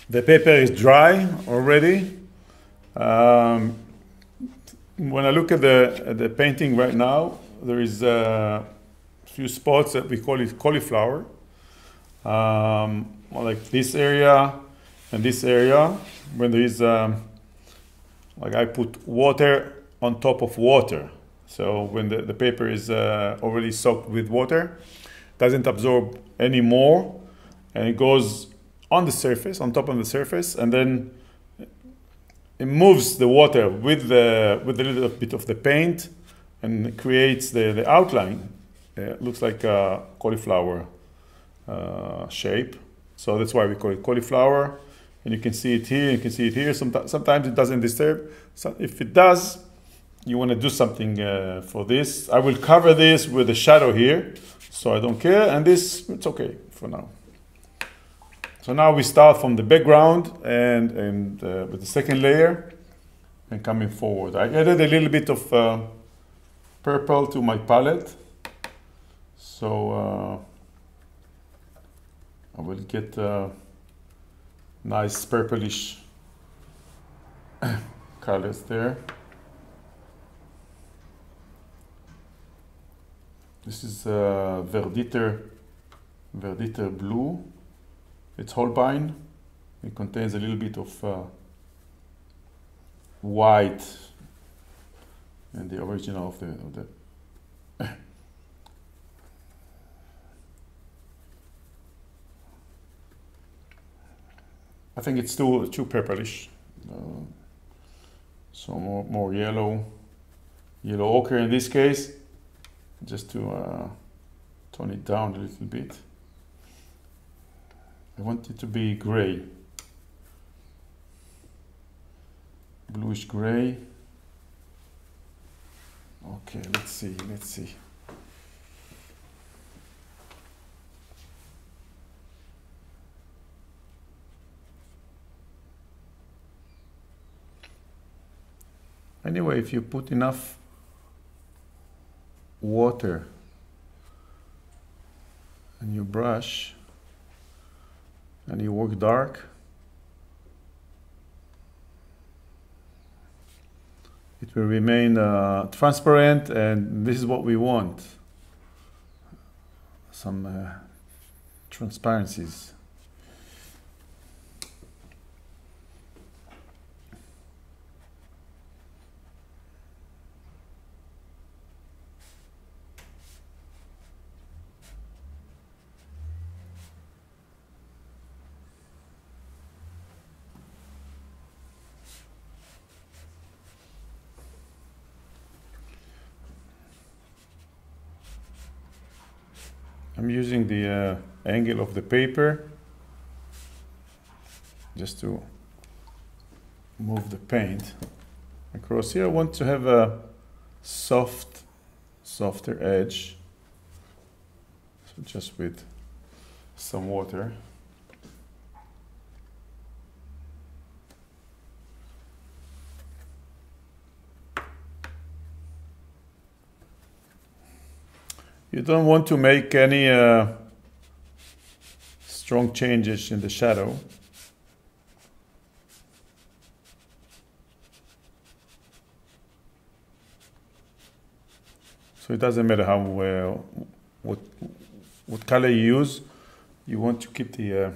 The paper is dry already. When I look at the painting right now, there is a few spots that we call it cauliflower. Like this area and this area, when there is, like I put water on top of water. So when the paper is already soaked with water, doesn't absorb any more, and it goes on the surface, on top of the surface, and then it moves the water with a little bit of the paint and creates the outline. It looks like a cauliflower shape. So that's why we call it cauliflower. And you can see it here, you can see it here. Sometimes it doesn't disturb. So if it does, you want to do something for this. I will cover this with a shadow here, so I don't care. And this, it's okay for now. So now we start from the background and with the second layer and coming forward. I added a little bit of purple to my palette. So I will get nice purplish colors there. This is Verditer blue. It's Holbein. It contains a little bit of white in the original of the I think it's too purplish. So more yellow ochre in this case, just to tone it down a little bit. I want it to be gray, bluish gray. Okay, let's see. Anyway, if you put enough water and you brush and you work dark, it will remain transparent, and this is what we want. Some transparencies. I'm using the angle of the paper just to move the paint across here. I want to have a softer edge, so just with some water. You don't want to make any strong changes in the shadow. So it doesn't matter how what color you use. You want to keep the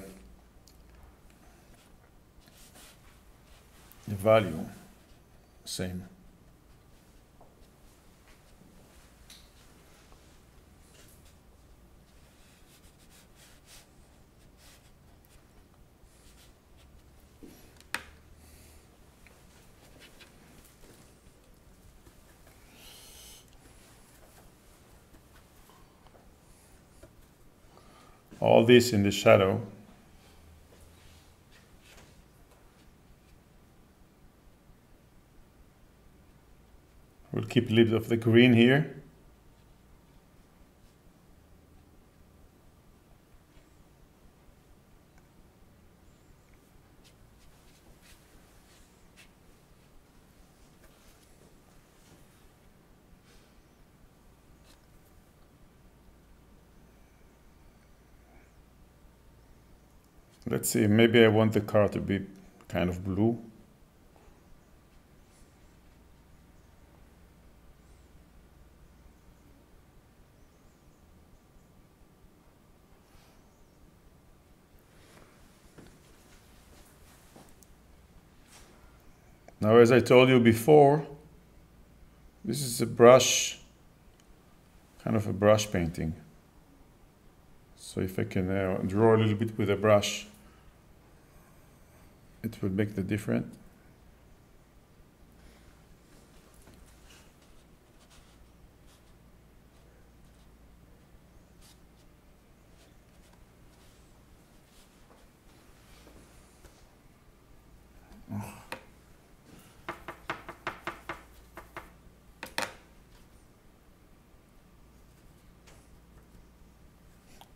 value same. All this in the shadow. We'll keep a little bit of the green here. Let's see, maybe I want the car to be kind of blue. Now, as I told you before, this is a brush, kind of a brush painting. So if I can draw a little bit with a brush, it will make the difference.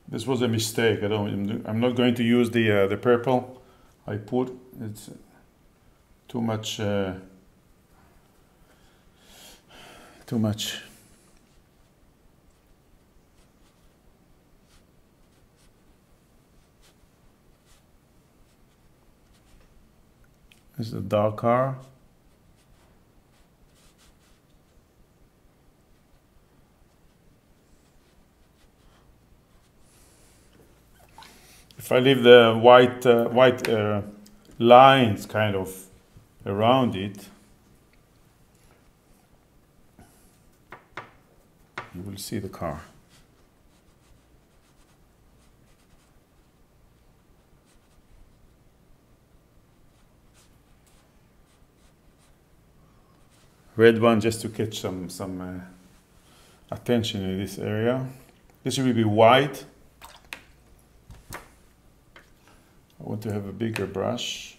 This was a mistake. I'm not going to use the purple I put. It's too much. Too much. This is a dark car. If I leave the white lines kind of around it, you will see the car. Red one just to catch some attention in this area. This will be white. I want to have a bigger brush.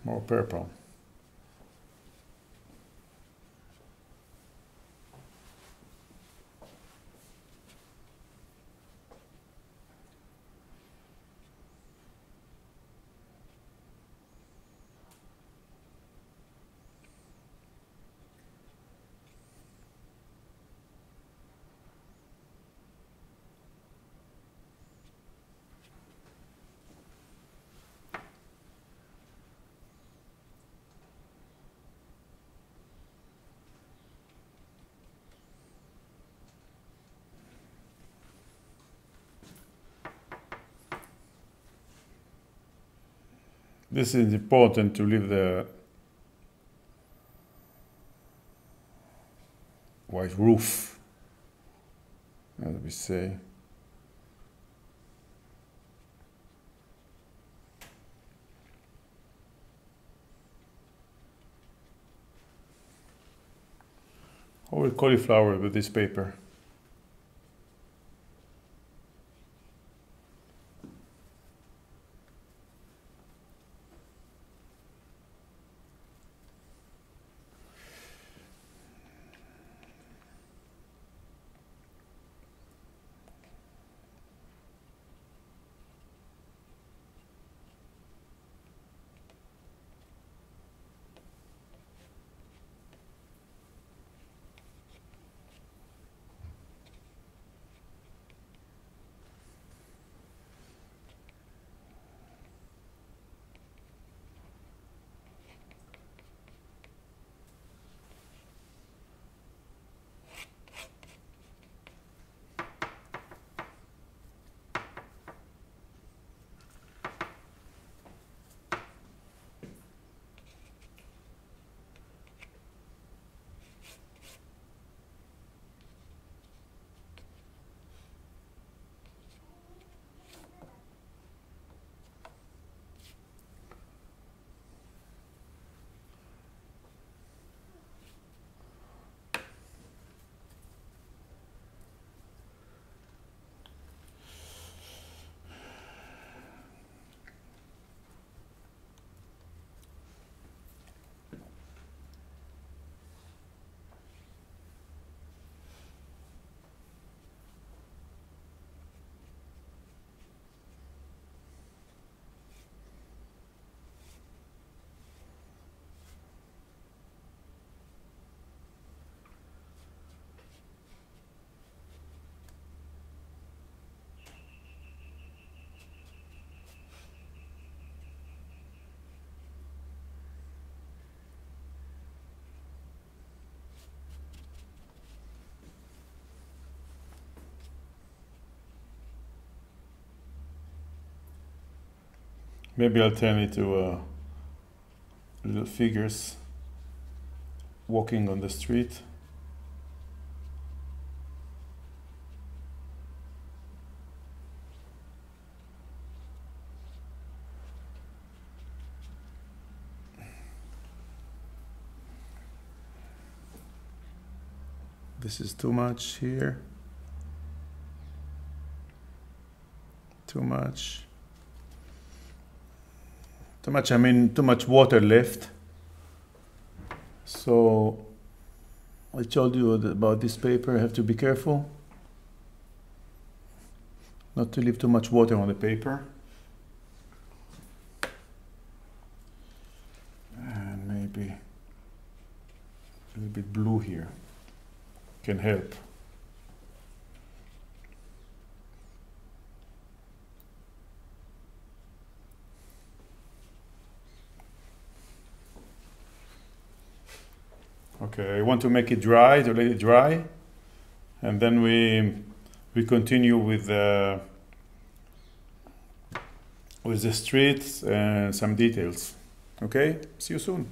More purple. This is important to leave the white roof, as we say. I will cauliflower with this paper. Maybe I'll turn it to little figures walking on the street. This is too much here. Too much. Too much, I mean, too much water left. So I told you about this paper. I have to be careful not to leave too much water on the paper. And maybe a little bit blue here can help. Okay, I want to make it dry, to let it dry, and then we continue with the streets and some details. Okay, see you soon.